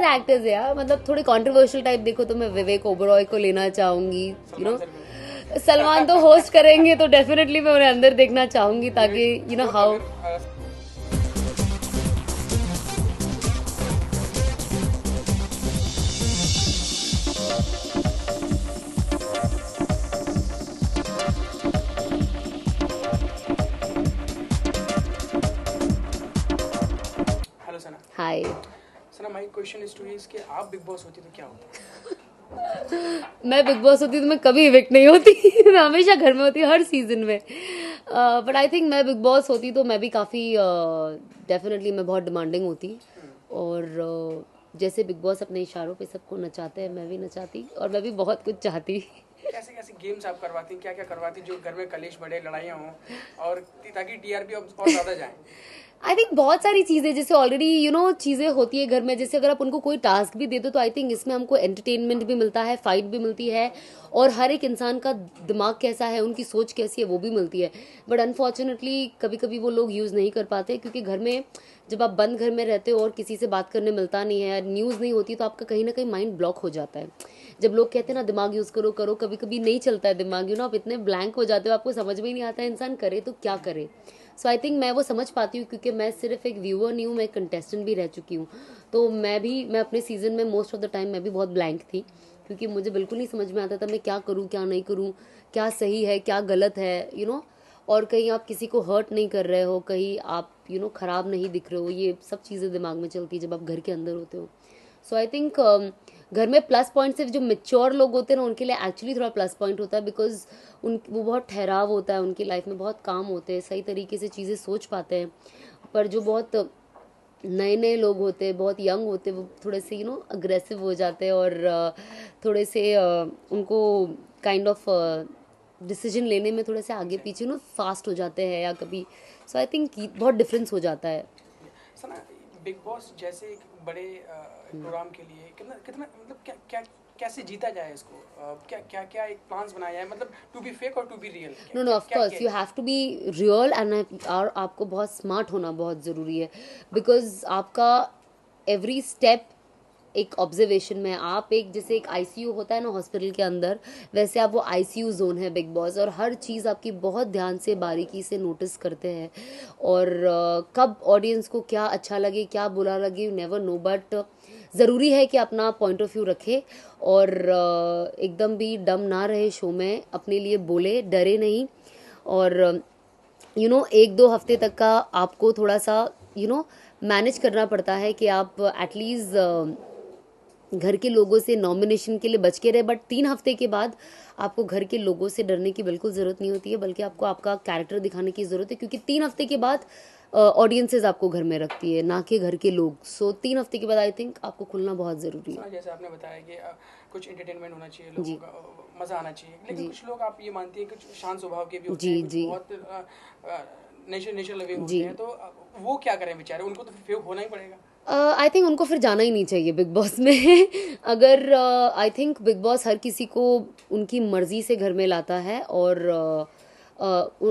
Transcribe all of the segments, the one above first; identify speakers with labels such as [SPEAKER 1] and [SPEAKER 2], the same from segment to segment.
[SPEAKER 1] सारे एक्टर्स है यार, मतलब थोड़े कंट्रोवर्शियल टाइप देखो तो मैं विवेक ओबरॉय को लेना चाहूंगी, सलमान तो होस्ट करेंगे तो डेफिनेटली मैं उन्हें अंदर देखना चाहूंगी ताकि how.
[SPEAKER 2] Hello Sana.
[SPEAKER 1] Hi.
[SPEAKER 2] Sana, my question is to you, कि आप बिग बॉस होती तो क्या होता?
[SPEAKER 1] मैं बिग बॉस होती तो मैं कभी इविक्ट नहीं होती मैं हमेशा घर में होती हर सीजन में। बट आई थिंक मैं बिग बॉस होती तो मैं भी काफ़ी डेफिनेटली मैं बहुत डिमांडिंग होती। और जैसे बिग बॉस अपने इशारों पे सबको नचाते हैं मैं भी नचाती और मैं भी बहुत कुछ चाहती।
[SPEAKER 2] कैसे कैसे गेम्स आप करवाती, क्या क्या करवाती जो घर में कलेश बढ़े, लड़ाइयाँ हों, और ताकि टीआरपी और ज़्यादा जाए?
[SPEAKER 1] आई थिंक बहुत सारी चीज़ें जैसे ऑलरेडी चीज़ें होती है घर में, जैसे अगर आप उनको कोई टास्क भी दे दो तो आई थिंक इसमें हमको एंटरटेनमेंट भी मिलता है, फाइट भी मिलती है, और हर एक इंसान का दिमाग कैसा है, उनकी सोच कैसी है वो भी मिलती है। बट अनफॉर्चुनेटली कभी कभी वो लोग यूज़ नहीं कर पाते क्योंकि घर में जब आप बंद घर में रहते हो और किसी से बात करने मिलता नहीं है, न्यूज़ नहीं होती, तो आपका कहीं ना कहीं माइंड ब्लॉक हो जाता है। जब लोग कहते हैं ना दिमाग यूज़ करो करो, कभी कभी नहीं चलता है दिमाग, आप इतने ब्लैंक हो जाते हो, आपको समझ में ही नहीं आता है इंसान करे तो क्या करे। सो आई थिंक मैं वो समझ पाती हूँ क्योंकि मैं सिर्फ एक व्यूअर नहीं हूँ, मैं एक कंटेस्टेंट भी रह चुकी हूँ। तो मैं अपने सीजन में मोस्ट ऑफ द टाइम मैं भी बहुत ब्लैंक थी क्योंकि मुझे बिल्कुल नहीं समझ में आता था मैं क्या करूँ क्या नहीं करूँ, क्या सही है क्या गलत है, और कहीं आप किसी को हर्ट नहीं कर रहे हो, कहीं आप खराब नहीं दिख रहे हो, ये सब चीज़ें दिमाग में चलती है जब आप घर के अंदर होते हो। सो आई थिंक घर में प्लस पॉइंट सिर्फ जो मेच्योर लोग होते हैं ना उनके लिए एक्चुअली थोड़ा प्लस पॉइंट होता है, बिकॉज वो बहुत ठहराव होता है उनकी लाइफ में, बहुत काम होते हैं, सही तरीके से चीज़ें सोच पाते हैं। पर जो बहुत नए नए लोग होते हैं, बहुत यंग होते हैं, वो थोड़े से अग्रेसिव हो जाते हैं और थोड़े से उनको काइंड ऑफ डिसीजन लेने में थोड़े से आगे पीछे फास्ट हो जाते हैं या कभी। सो आई थिंक बहुत डिफरेंस हो जाता है।
[SPEAKER 2] सना, बिग बॉस जैसे एक बड़े प्रोग्राम के लिए कितना कितना मतलब क्या क्या कैसे जीता जाए इसको? क्या क्या क्या एक प्लान्स बनाया है, मतलब टू बी फेक और to be real?
[SPEAKER 1] No no, of course you have to be real and और आपको बहुत स्मार्ट होना बहुत ज़रूरी है, बिकॉज आपका एवरी स्टेप एक ऑब्जर्वेशन में, आप एक जैसे एक आईसीयू होता है ना हॉस्पिटल के अंदर, वैसे आप वो आईसीयू जोन है बिग बॉस, और हर चीज़ आपकी बहुत ध्यान से बारीकी से नोटिस करते हैं। और कब ऑडियंस को क्या अच्छा लगे क्या बुरा लगे यू नेवर नो, बट ज़रूरी है कि अपना पॉइंट ऑफ व्यू रखे और एकदम भी डम ना रहे शो में, अपने लिए बोले, डरे नहीं। और एक दो हफ्ते तक का आपको थोड़ा सा मैनेज करना पड़ता है कि आप एटलीस्ट घर के लोगों से नॉमिनेशन के लिए बच के रहे, बट 3 हफ्ते के बाद आपको घर के लोगों से डरने की बिल्कुल ज़रूरत नहीं होती है, बल्कि आपको आपका कैरेक्टर दिखाने की ज़रूरत है क्योंकि 3 हफ्ते के बाद ऑडियंसेस आपको घर में रखती है, ना कि घर के लोग। सो 3 हफ्ते के बाद आई थिंक आपको खुलना बहुत ज़रूरी है।
[SPEAKER 2] जैसे आपने बताया कि कुछ एंटरटेनमेंट होना चाहिए, लोगों का मज़ा आना चाहिए, लेकिन कुछ लोग आप ये मानती हैं कि शांत स्वभाव के भी होते हैं, कुछ बहुत नेचर लविंग होते हैं, तो वो क्या करें बेचारे? उनको तो फेक होना ही पड़ेगा।
[SPEAKER 1] आई थिंक उनको फिर जाना ही नहीं चाहिए बिग बॉस में अगर आई थिंक बिग बॉस हर किसी को उनकी मर्जी से घर में लाता है, और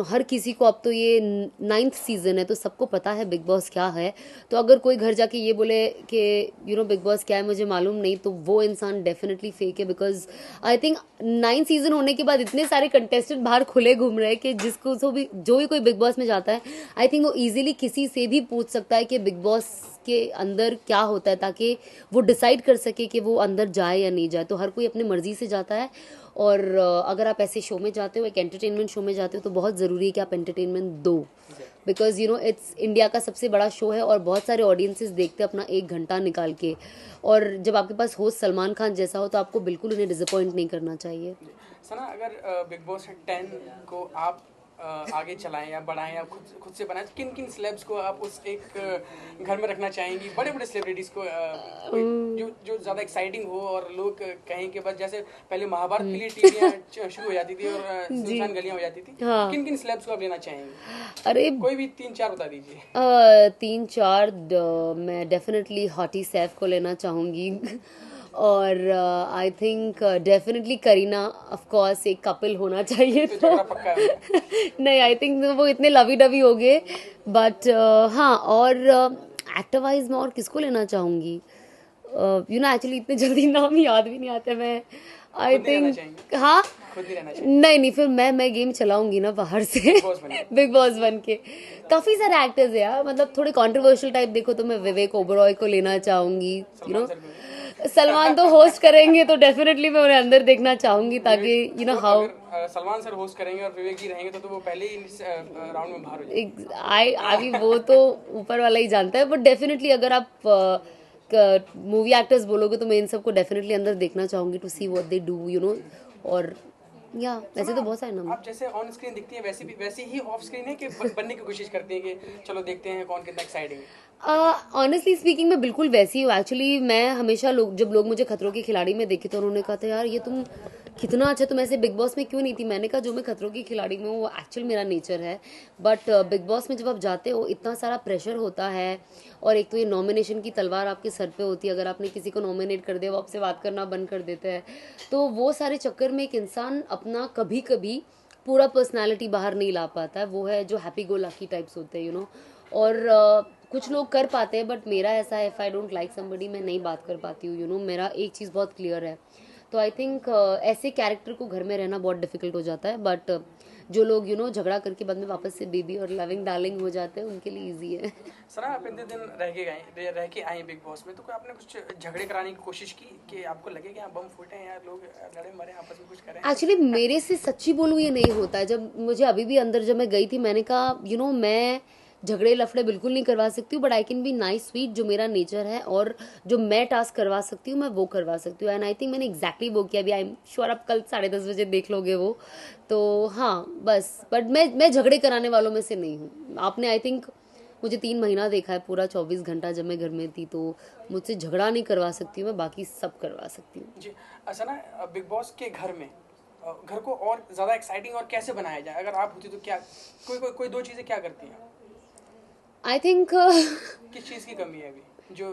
[SPEAKER 1] हर किसी को, अब तो ये 9th सीजन है तो सबको पता है बिग बॉस क्या है। तो अगर कोई घर जाके ये बोले कि बिग बॉस क्या है मुझे मालूम नहीं, तो वो इंसान डेफिनेटली फेक है, बिकॉज आई थिंक 9 सीजन होने के बाद इतने सारे कंटेस्टेंट बाहर खुले घूम रहे हैं कि जिसको जो भी कोई बिग बॉस में जाता है आई थिंक वो इजीली किसी से भी पूछ सकता है कि बिग बॉस के अंदर क्या होता है, ताकि वो डिसाइड कर सके कि वो अंदर जाए या नहीं जाए। तो हर कोई अपनी मर्जी से जाता है, और अगर आप ऐसे शो में जाते हो, एक एंटरटेनमेंट शो में जाते हो, तो बहुत ज़रूरी है कि आप एंटरटेनमेंट दो, बिकॉज इट्स इंडिया का सबसे बड़ा शो है और बहुत सारे ऑडियंसेस देखते हैं अपना 1 घंटा निकाल के, और जब आपके पास होस्ट सलमान खान जैसा हो तो आपको बिल्कुल उन्हें डिसअपॉइंट नहीं करना चाहिए।
[SPEAKER 2] सना, अगर बिग बॉस 10 को आप आगे चलाएं या बढ़ाएं या खुद से बनाएं, तो किन किन सेलेब्स को आप उस एक घर में रखना चाहेंगी? बड़े बड़े सेलिब्रिटीज़ को, जो जो ज़्यादा एक्साइटिंग हो और लोग कहें कि बस जैसे पहले महाभारत के लिए टीवियाँ शुरू हो जाती थी और सुनसान गलियाँ हो जाती थी,
[SPEAKER 1] हाँ।
[SPEAKER 2] किन किन सेलेब्स को आप लेना चाहेंगे?
[SPEAKER 1] अरे
[SPEAKER 2] कोई भी 3-4 बता दीजिए।
[SPEAKER 1] 3-4 मैं डेफिनेटली हॉटी सैफ को लेना चाहूँगी और I think definitely Kareena, of course एक कपल होना चाहिए
[SPEAKER 2] तो
[SPEAKER 1] तो
[SPEAKER 2] झगड़ा पक्का है।
[SPEAKER 1] नहीं, आई थिंक वो इतने लवी डवी हो गए, बट हाँ, और एक्टर वाइज मैं और किसको लेना चाहूँगी? यू नो एक्चुअली इतने जल्दी नाम याद भी नहीं आते। मैं आई
[SPEAKER 2] खुद नहीं रहना
[SPEAKER 1] थिंक
[SPEAKER 2] चाहेंगे?
[SPEAKER 1] हाँ
[SPEAKER 2] खुद नहीं रहना चाहिए
[SPEAKER 1] नहीं फिर मैं गेम चलाऊंगी ना बाहर से
[SPEAKER 2] बॉस बने।
[SPEAKER 1] बिग बॉस बन के। काफी सारे एक्टर्स है यार, मतलब थोड़े कंट्रोवर्शियल टाइप देखो तो मैं विवेक ओबरॉय को लेना चाहूंगी, यू नो।
[SPEAKER 2] सलमान सर को
[SPEAKER 1] सलमान तो होस्ट करेंगे तो डेफिनेटली मैं उन्हें अंदर देखना चाहूंगी ताकि यू नो
[SPEAKER 2] तो
[SPEAKER 1] हाउ
[SPEAKER 2] अगर सलमान सर होस्ट करेंगे और विवेक जी रहेंगे तो वो पहले ही राउंड में बाहर हो जाएंगे।
[SPEAKER 1] अभी वो तो ऊपर वाला ही जानता है, बट डेफिनेटली अगर आप मूवी एक्टर्स बोलोगे तो मैं इन सबको डेफिनेटली अंदर देखना चाहूंगी to see what they do, you know. और या वैसे तो बहुत सारे नाम
[SPEAKER 2] आप जैसे ऑन स्क्रीन दिखती हैं वैसे ही ऑफ स्क्रीन है कि बनने की कोशिश करती हैं कि चलो देखते हैं कौन कितना एक्साइटिंग है।
[SPEAKER 1] ऑनेस्टली स्पीकिंग मैं बिल्कुल वैसी हूँ एक्चुअली। मैं हमेशा जब लोग मुझे खतरों के खिलाड़ी में देखे तो उन्होंने कहा था यार ये तुम कितना अच्छा, तुम ऐसे बिग बॉस में क्यों नहीं थी। मैंने कहा जो मैं खतरों के खिलाड़ी में हूँ वो एक्चुअल मेरा नेचर है, बट बिग बॉस में जब आप जाते हो इतना सारा प्रेशर होता है, और एक तो ये नॉमिनेशन की तलवार आपके सर पे होती है। अगर आपने किसी को नॉमिनेट कर दिया वो आपसे बात करना बंद कर देते हैं, तो वो सारे चक्कर में एक इंसान अपना कभी कभी पूरा पर्सनालिटी बाहर नहीं ला पाता है। वो है जो हैप्पी गो लकी टाइप्स होते हैं, यू नो। और कुछ लोग कर पाते हैं, बट मेरा ऐसा है if I don't like somebody मैं नहीं बात कर पाती हूँ, यू नो। मेरा एक चीज़ बहुत क्लियर है। तो आई थिंक ऐसे कैरेक्टर को घर में रहना बहुत डिफिकल्ट हो जाता है, बट जो लोग यू नो झगड़ा करके बाद में वापस से बेबी और लविंग डार्लिंग हो जाते हैं उनके लिए ईजी है।
[SPEAKER 2] सर आप इतने दिन रह के आए बिग बॉस में, तो कोई आपने कुछ झगड़े कराने की कोशिश की कि आपको लगे कि यहाँ बम फूटे हैं या लोग लड़े मरे आपस में कुछ करें?
[SPEAKER 1] एक्चुअली मेरे से सच्ची बोलूँ ये नहीं होता है। जब मुझे अभी भी अंदर जब मैं गई थी मैंने कहा यू नो मैं झगड़े लफड़े बिल्कुल नहीं करवा सकती हूँ, but I can be nice sweet, जो मेरा नेचर है और जो मैं टास्क करवा सकती हूँ मैं वो करवा सकती हूँ। एंड आई थिंक मैंने एग्जैक्टली वो किया। अभी आई एम श्योर आप कल 10:30 बजे देख लोगे वो। तो हाँ बस, बट मैं झगड़े कराने वालों में से नहीं हूँ। आपने आई थिंक मुझे 3 महीना देखा है, पूरा 24 घंटा जब मैं घर में थी, तो मुझसे झगड़ा नहीं करवा सकती हूँ मैं, बाकी सब करवा सकती हूँ।
[SPEAKER 2] जी अच्छा ना, बिग बॉस के घर में घर को और ज़्यादा एक्साइटिंग और कैसे बनाया जाए? अगर आप होती तो क्या कोई दो चीज़ें क्या करती हैं?
[SPEAKER 1] आई थिंक
[SPEAKER 2] किस चीज़ की कमी है अभी जो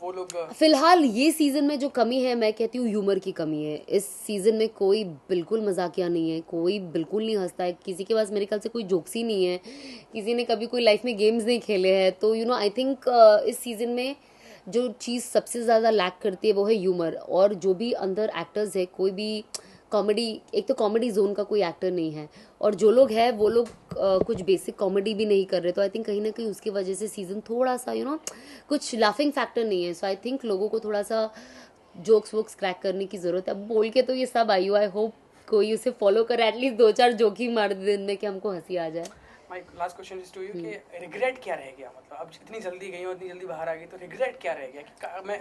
[SPEAKER 2] वो लोग
[SPEAKER 1] फिलहाल ये सीजन में जो कमी है मैं कहती हूँ ह्यूमर की कमी है। इस सीजन में कोई बिल्कुल मजाकिया नहीं है, कोई बिल्कुल नहीं हंसता है, किसी के पास मेरे ख्याल से कोई जोक्स ही नहीं है, किसी ने कभी कोई लाइफ में गेम्स नहीं खेले हैं। तो यू नो आई थिंक इस सीजन में जो चीज़ सबसे ज़्यादा लैक करती है वो है ह्यूमर। और जो भी अंदर एक्टर्स है कोई भी कॉमेडी, एक तो कॉमेडी जोन का कोई एक्टर नहीं है, और जो लोग हैं वो लोग कुछ बेसिक कॉमेडी भी नहीं कर रहे। तो आई थिंक कहीं ना कहीं उसकी वजह से सीजन थोड़ा सा यू नो कुछ लाफिंग फैक्टर नहीं है। सो आई थिंक लोगों को थोड़ा सा जोक्स वोक्स क्रैक करने की ज़रूरत है। अब बोल के तो ये सब आई हो, आई होप कोई उसे फॉलो करे, एटलीस्ट 2-4 जोक ही मार दे दिन में कि हमको हंसी आ जाए।
[SPEAKER 2] My last question is to you कि रिग्रेट क्या रह गया? मतलब अब इतनी जल्दी गई और इतनी जल्दी बाहर आ गई, तो रिग्रेट क्या रह गया कि मैं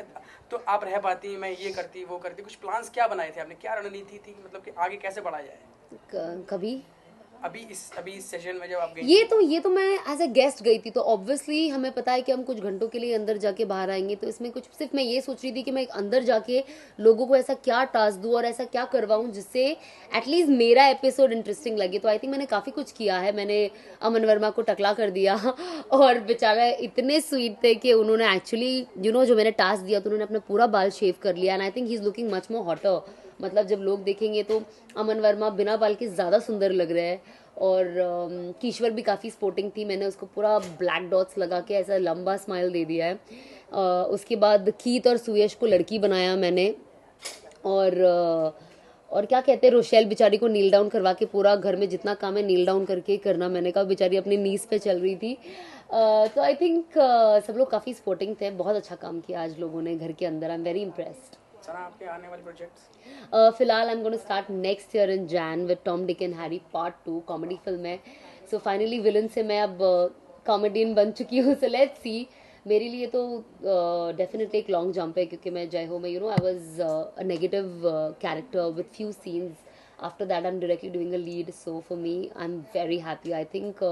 [SPEAKER 2] तो आप रह पाती, मैं ये करती वो करती, कुछ प्लान्स क्या बनाए थे आपने, क्या रणनीति थी, मतलब कि आगे कैसे बढ़ा जाए?
[SPEAKER 1] कभी
[SPEAKER 2] अभी इस सेशन में जब आप गई
[SPEAKER 1] ये तो मैं एज अ गेस्ट गई थी, तो ऑब्वियसली हमें पता है कि हम कुछ घंटों के लिए अंदर जाके बाहर आएंगे। तो इसमें कुछ सिर्फ मैं ये सोच रही थी कि मैं अंदर जाके लोगों को ऐसा क्या टास्क दूं और ऐसा क्या करवाऊं जिससे एटलीस्ट मेरा एपिसोड इंटरेस्टिंग लगे। तो आई थिंक मैंने काफ़ी कुछ किया है। मैंने अमन वर्मा को टकला कर दिया और बेचारा इतने स्वीट थे कि उन्होंने एक्चुअली यू नो जो मैंने टास्क दिया तो उन्होंने अपना पूरा बाल शेव कर लिया। And I think he is looking much more hotter. मतलब जब लोग देखेंगे तो अमन वर्मा बिना बाल के ज़्यादा सुंदर लग रहे हैं। और कीश्वर भी काफ़ी स्पोर्टिंग थी। मैंने उसको पूरा ब्लैक डॉट्स लगा के ऐसा लंबा स्माइल दे दिया है। उसके बाद कीत और सुयश को लड़की बनाया मैंने। और क्या कहते हैं, रोशेल बेचारी को नील डाउन करवा के पूरा घर में जितना काम है नील डाउन करके ही करना। मैंने कहा बेचारी अपनी नीज पे चल रही थी। तो आई थिंक सब लोग काफ़ी स्पोर्टिंग थे। बहुत अच्छा काम किया आज लोगों ने घर के अंदर। I am very impressed.
[SPEAKER 2] Sana आपके आने वाले प्रोजेक्ट्स?
[SPEAKER 1] फिलहाल I am gonna start next year in Jan with Tom Dick and Harry part 2, comedy film है। सो फाइनली विलन से मैं अब कॉमेडियन बन चुकी हूँ। So let's see. मेरे लिए तो डेफिनेटली एक लॉन्ग जंप है, क्योंकि मैं जय हो में you know I was a negative character with few scenes. After that I am directly doing a lead. So for me I am very happy. I think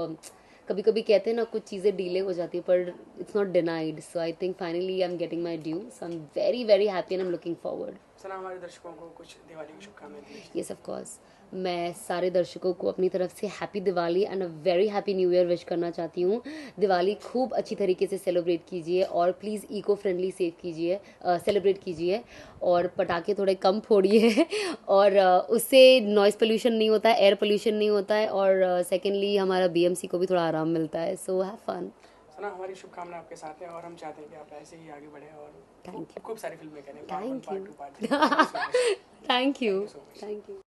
[SPEAKER 1] कभी कभी कहते हैं ना कुछ चीज़ें डिले हो जाती है पर it's not denied. So I think finally I am getting my due. So I am very very happy and I am looking forward.
[SPEAKER 2] Sana हमारे दर्शकों को कुछ दिवाली की शुभकामनाएं दीजिए।
[SPEAKER 1] Yes of course. मैं सारे दर्शकों को अपनी तरफ से happy Diwali and a very happy new year wish करना चाहती हूँ। दिवाली खूब अच्छी तरीके से सेलिब्रेट कीजिए और प्लीज़ इको फ्रेंडली सेव कीजिए, सेलिब्रेट कीजिए, और पटाखे थोड़े कम फोड़िए और उससे नॉइज़ पोल्यूशन नहीं होता है, एयर पोल्यूशन नहीं होता है, और सेकेंडली हमारा बीएमसी को भी थोड़ा आराम मिलता है। So have fun.
[SPEAKER 2] सना, हमारी शुभकामनाएं आपके साथ हैं और हम चाहते हैं कि आप ऐसे ही आगे बढ़े और
[SPEAKER 1] Thank
[SPEAKER 2] खूब सारी फिल्में करें,
[SPEAKER 1] Thank
[SPEAKER 2] part
[SPEAKER 1] you.
[SPEAKER 2] 1 part 2 part 3।
[SPEAKER 1] Thank you
[SPEAKER 2] so much.
[SPEAKER 1] Thank you